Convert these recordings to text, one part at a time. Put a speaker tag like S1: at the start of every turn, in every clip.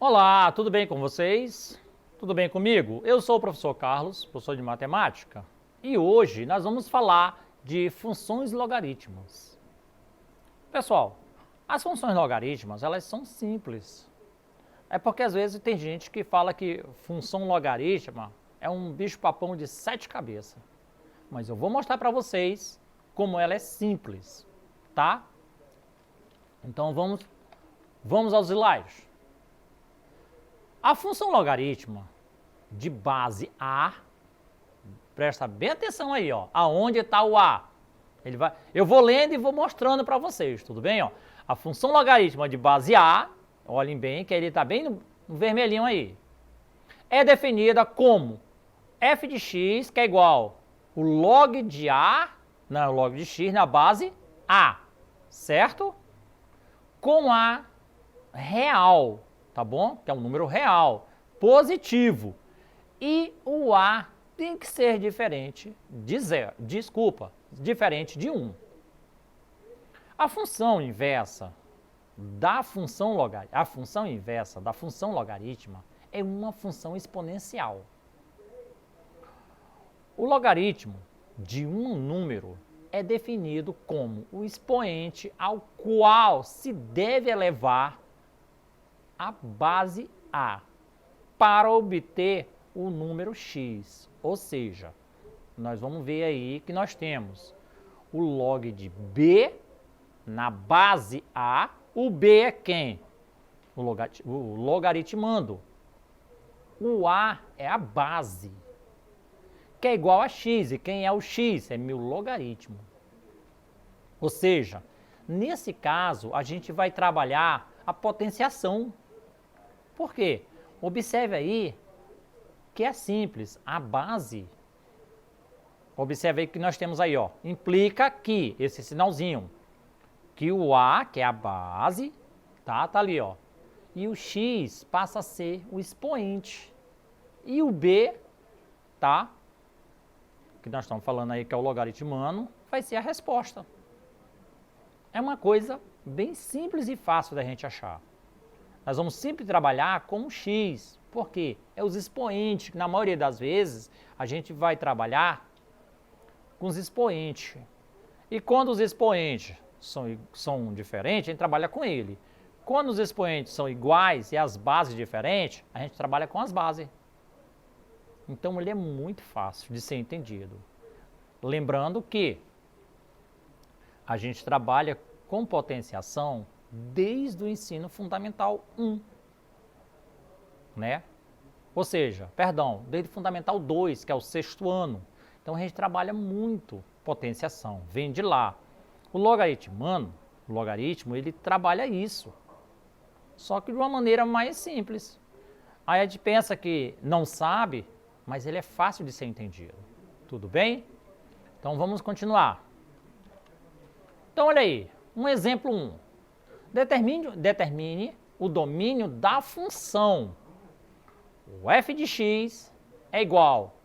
S1: Olá, tudo bem com vocês? Tudo bem comigo? Eu sou o professor Carlos, professor de matemática, e hoje nós vamos falar de funções logarítmicas. Pessoal, as funções logarítmicas, elas são simples. É porque às vezes tem gente que fala que função logarítmica é um bicho-papão de 7 cabeças. Mas eu vou mostrar para vocês como ela é simples, tá? Então vamos aos slides. A função logarítmica de base A, presta bem atenção aí, ó, aonde está o A. Eu vou lendo e vou mostrando para vocês, tudo bem? Ó? A função logarítmica de base A, olhem bem que ele está bem no vermelhinho aí, é definida como f de x, que é igual o log de A, não, o log de x na base A, certo? Com A real, tá bom? Que é um número real, positivo. E o A tem que ser diferente de zero, diferente de 1. A função inversa da função logarítmica, é uma função exponencial. O logaritmo de um número é definido como o expoente ao qual se deve elevar a base A para obter o número x. Ou seja, nós vamos ver aí que nós temos o log de B na base A. O B é quem? O logaritmando. O A é a base, que é igual a x. E quem é o x? É meu logaritmo. Ou seja, nesse caso, a gente vai trabalhar a potenciação. Por quê? Observe aí que é simples. A base, observe aí que nós temos aí, ó, implica que, esse sinalzinho, que o A, que é a base, tá ali, ó, e o x passa a ser o expoente. E o B, tá, que nós estamos falando aí que é o logaritmano, vai ser a resposta. É uma coisa bem simples e fácil da gente achar. Nós vamos sempre trabalhar com o x, porque é os expoentes, na maioria das vezes a gente vai trabalhar com os expoentes. E quando os expoentes são diferentes, a gente trabalha com ele. Quando os expoentes são iguais e as bases diferentes, a gente trabalha com as bases. Então ele é muito fácil de ser entendido. Lembrando que a gente trabalha com potenciação desde o ensino fundamental 1, né? Ou seja, desde o fundamental 2, que é o 6º ano. Então a gente trabalha muito potenciação, vem de lá. O logaritmo, ele trabalha isso, só que de uma maneira mais simples. Aí a gente pensa que não sabe, mas ele é fácil de ser entendido. Tudo bem? Então vamos continuar. Então olha aí, um exemplo 1. Determine o domínio da função. O f de x é igual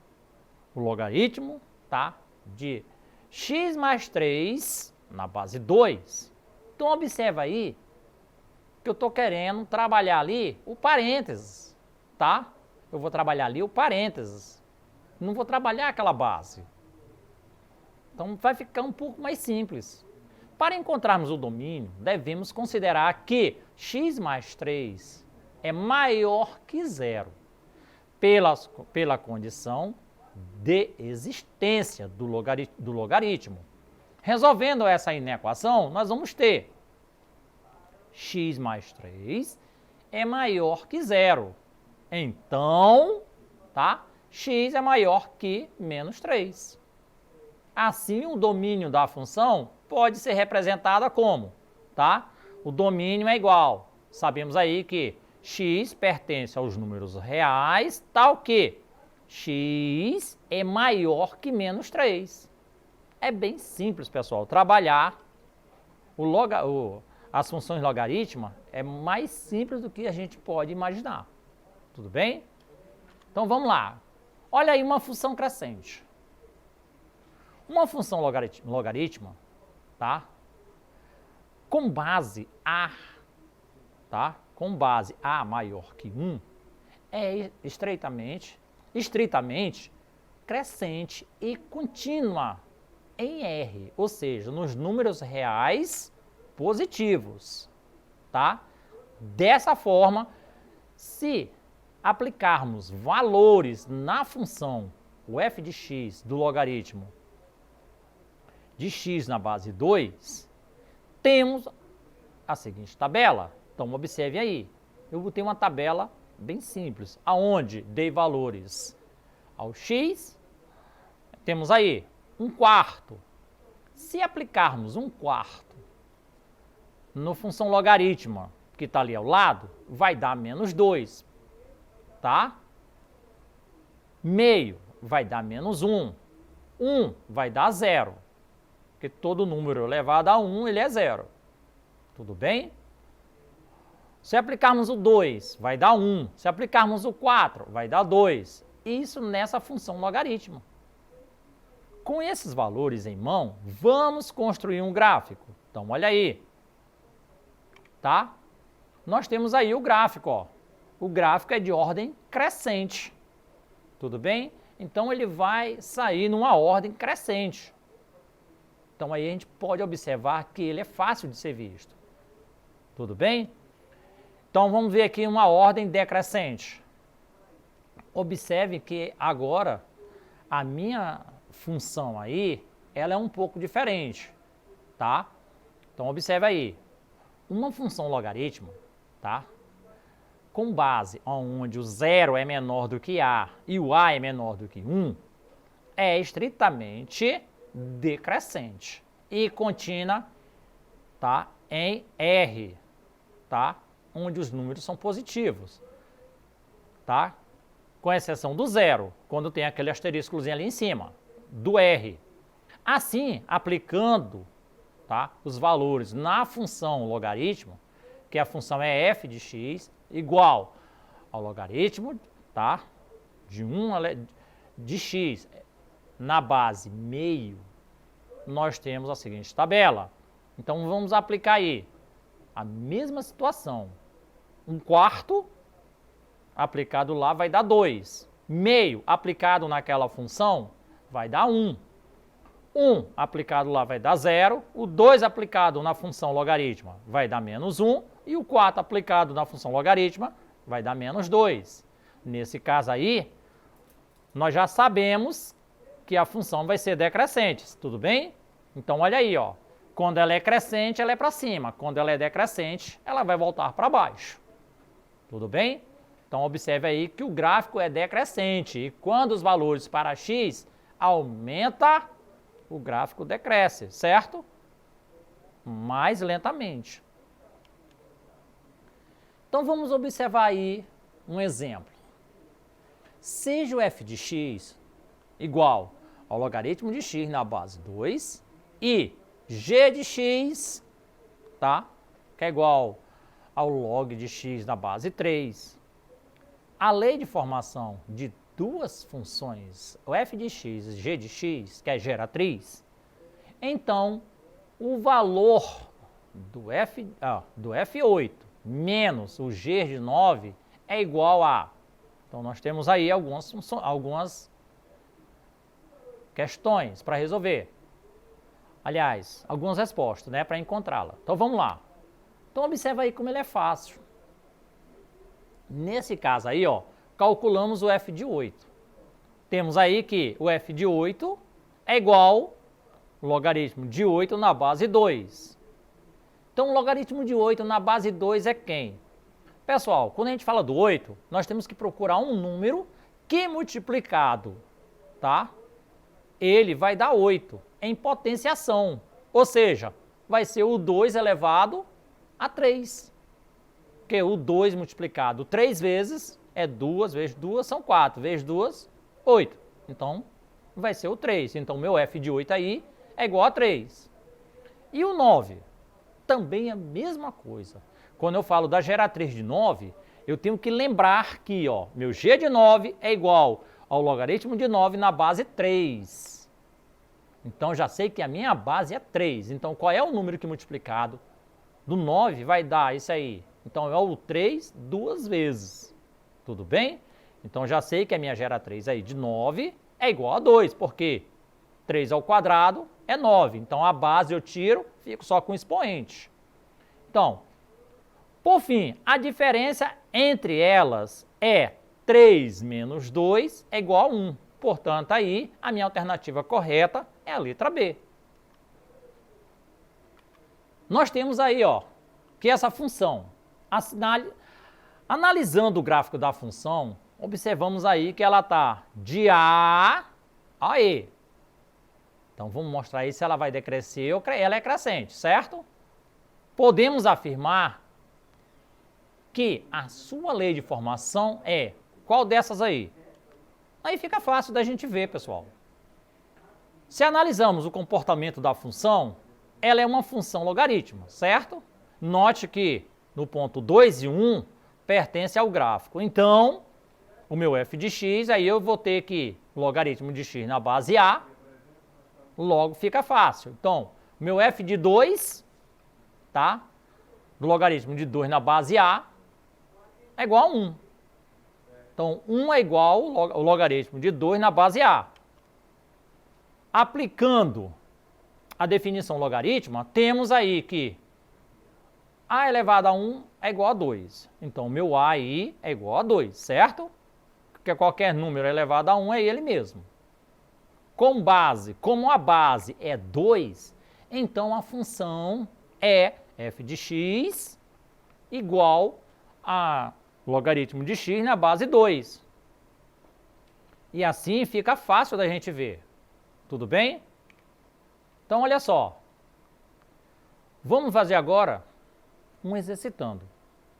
S1: o logaritmo, tá, de x mais 3 na base 2. Então observa aí que eu estou querendo trabalhar ali o parênteses, tá? Eu vou trabalhar ali o parênteses, não vou trabalhar aquela base. Então vai ficar um pouco mais simples. Para encontrarmos o domínio, devemos considerar que x mais 3 é maior que zero, pela condição de existência do logaritmo. Resolvendo essa inequação, nós vamos ter x mais 3 é maior que zero. Então, tá? X é maior que menos 3. Assim, o domínio da função pode ser representada como, tá? O domínio é igual. Sabemos aí que x pertence aos números reais, tal que x é maior que menos 3. É bem simples, pessoal. Trabalhar as funções logarítmicas é mais simples do que a gente pode imaginar. Tudo bem? Então vamos lá. Olha aí uma função crescente. Uma função logarítmica, tá? Com base A, tá? com base A maior que 1 é estritamente crescente e contínua em R, ou seja, nos números reais positivos, tá? Dessa forma, se aplicarmos valores na função o f de x do logaritmo de x na base 2, temos a seguinte tabela. Então, observe aí, eu botei uma tabela bem simples, aonde dei valores ao x, temos aí 1/4. Se aplicarmos 1/4 na função logarítmica, que está ali ao lado, vai dar menos 2, tá? Meio vai dar menos 1. 1 vai dar 0, porque todo número elevado a 1, ele é 0. Tudo bem? Se aplicarmos o 2, vai dar 1. Se aplicarmos o 4, vai dar 2. Isso nessa função logarítmica. Com esses valores em mão, vamos construir um gráfico. Então, olha aí. Tá? Nós temos aí o gráfico, ó. O gráfico é de ordem crescente. Tudo bem? Então, ele vai sair numa ordem crescente. Então, aí a gente pode observar que ele é fácil de ser visto. Tudo bem? Então, vamos ver aqui uma ordem decrescente. Observe que agora a minha função aí, ela é um pouco diferente, tá? Então, observe aí. Uma função logarítmica, tá? Com base onde o 0 é menor do que A e o A é menor do que 1, é estritamente decrescente e contínua, tá? Em R, tá? Onde os números são positivos, tá? Com exceção do 0, quando tem aquele asteriscozinho ali em cima, do R. Assim, aplicando, tá, os valores na função logaritmo, que a função é f de x, igual ao logaritmo, tá, de 1 de x na base meio, nós temos a seguinte tabela. Então, vamos aplicar aí a mesma situação. 1/4 aplicado lá vai dar 2. Meio aplicado naquela função vai dar 1. 1 aplicado lá vai dar 0. O 2 aplicado na função logarítmica vai dar menos 1. E o 4 aplicado na função logarítmica vai dar menos 2. Nesse caso aí, nós já sabemos que a função vai ser decrescente, tudo bem? Então, olha aí, ó. Quando ela é crescente, ela é para cima. Quando ela é decrescente, ela vai voltar para baixo. Tudo bem? Então, observe aí que o gráfico é decrescente. E quando os valores para x aumenta, o gráfico decresce, certo? Mais lentamente. Então, vamos observar aí um exemplo. Seja o f de x igual ao logaritmo de x na base 2 e g de x, tá? Que é igual ao log de x na base 3. A lei de formação de duas funções, o f de x e g de x, que é geratriz, então o valor do f8 menos o g de 9 é igual a... Então, nós temos aí algumas questões para resolver. Aliás, algumas respostas, né, para encontrá-la. Então, vamos lá. Então, observa aí como ele é fácil. Nesse caso aí, ó, calculamos o f de 8. Temos aí que o f de 8 é igual ao logaritmo de 8 na base 2. Então, o logaritmo de 8 na base 2 é quem? Pessoal, quando a gente fala do 8, nós temos que procurar um número que multiplicado, tá? Ele vai dar 8 em potenciação, ou seja, vai ser o 2 elevado a 3. Porque o 2 multiplicado 3 vezes é 2 vezes 2 são 4, vezes 2, 8. Então, vai ser o 3. Então, meu f de 8 aí é igual a 3. E o 9? Também é a mesma coisa. Quando eu falo da geratriz de 9, eu tenho que lembrar que, ó, meu g de 9 é igual ao logaritmo de 9 na base 3. Então, já sei que a minha base é 3. Então, qual é o número que multiplicado do 9 vai dar isso aí? Então, é o 3 duas vezes. Tudo bem? Então, já sei que a minha geratriz aí de 9 é igual a 2, porque 3 ao quadrado é 9. Então, a base eu tiro, fico só com o expoente. Então, por fim, a diferença entre elas é 3 menos 2 é igual a 1. Portanto, aí, a minha alternativa correta é a letra B. Nós temos aí, ó, que essa função, analisando o gráfico da função, observamos aí que ela está de A a E. Então, vamos mostrar aí se ela vai decrescer ou ela é crescente, certo? Podemos afirmar que a sua lei de formação é qual dessas aí? Aí fica fácil da gente ver, pessoal. Se analisamos o comportamento da função, ela é uma função logarítmica, certo? Note que no ponto 2 e 1 pertence ao gráfico. Então, o meu f de x, aí eu vou ter que logaritmo de x na base A, logo fica fácil. Então, o meu f de 2, tá? Do logaritmo de 2 na base A é igual a 1. Então, 1 é igual ao logaritmo de 2 na base A. Aplicando a definição logarítmica, temos aí que A elevado a 1 é igual a 2. Então, meu A aí é igual a 2, certo? Porque qualquer número elevado a 1 é ele mesmo. Como a base é 2, então a função é f de x igual a logaritmo de x na base 2. E assim fica fácil da gente ver. Tudo bem? Então, olha só. Vamos fazer agora um exercitando.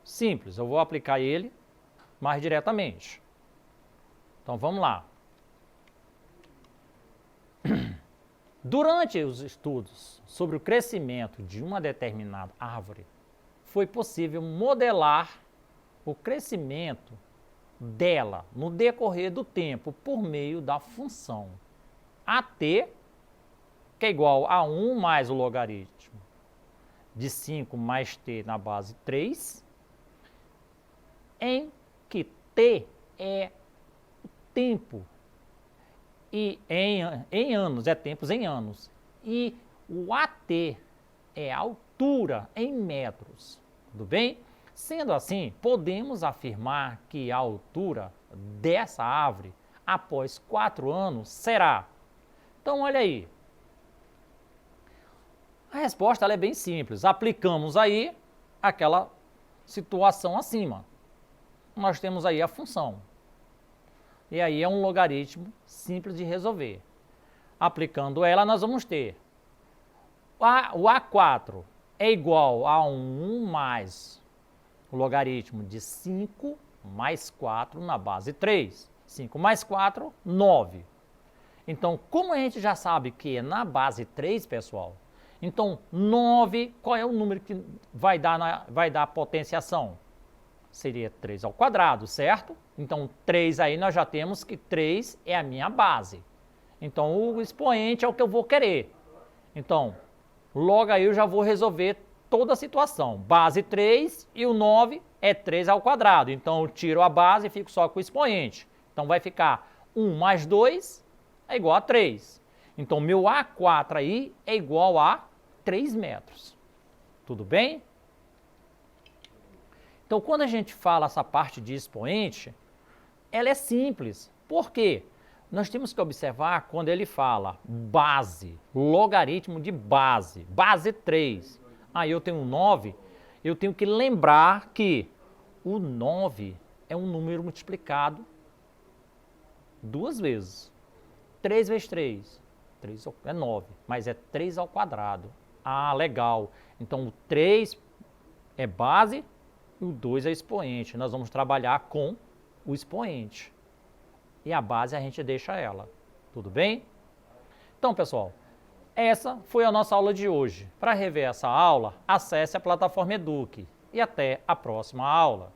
S1: Simples, eu vou aplicar ele mais diretamente. Então, vamos lá. Durante os estudos sobre o crescimento de uma determinada árvore, foi possível modelar o crescimento dela no decorrer do tempo por meio da função AT, que é igual a 1 mais o logaritmo de 5 mais t na base 3, em que t é o tempo e em anos, é tempos em anos, e o AT é a altura em metros, tudo bem? Sendo assim, podemos afirmar que a altura dessa árvore, após 4 anos, será. Então, olha aí. A resposta ela é bem simples. Aplicamos aí aquela situação acima. Nós temos aí a função. E aí é um logaritmo simples de resolver. Aplicando ela, nós vamos ter o A4 é igual a 1 mais o logaritmo de 5 mais 4 na base 3. 5 mais 4, 9. Então, como a gente já sabe que é na base 3, pessoal, então 9, qual é o número que vai dar a potenciação? Seria 3 ao quadrado, certo? Então, 3 aí nós já temos que 3 é a minha base. Então, o expoente é o que eu vou querer. Então, logo aí eu já vou resolver toda a situação. Base 3 e o 9 é 3 ao quadrado. Então, eu tiro a base e fico só com o expoente. Então, vai ficar 1 mais 2 é igual a 3. Então, meu A4 aí é igual a 3 metros. Tudo bem? Então, quando a gente fala essa parte de expoente, ela é simples. Por quê? Nós temos que observar quando ele fala base, logaritmo de base, base 3. Aí eu tenho 9, eu tenho que lembrar que o 9 é um número multiplicado 2 vezes. 3 vezes 3, 3 é 9, mas é 3 ao quadrado. Ah, legal. Então, o 3 é base e o 2 é expoente. Nós vamos trabalhar com o expoente. E a base a gente deixa ela. Tudo bem? Então, pessoal, essa foi a nossa aula de hoje. Para rever essa aula, acesse a plataforma Eduque. E até a próxima aula.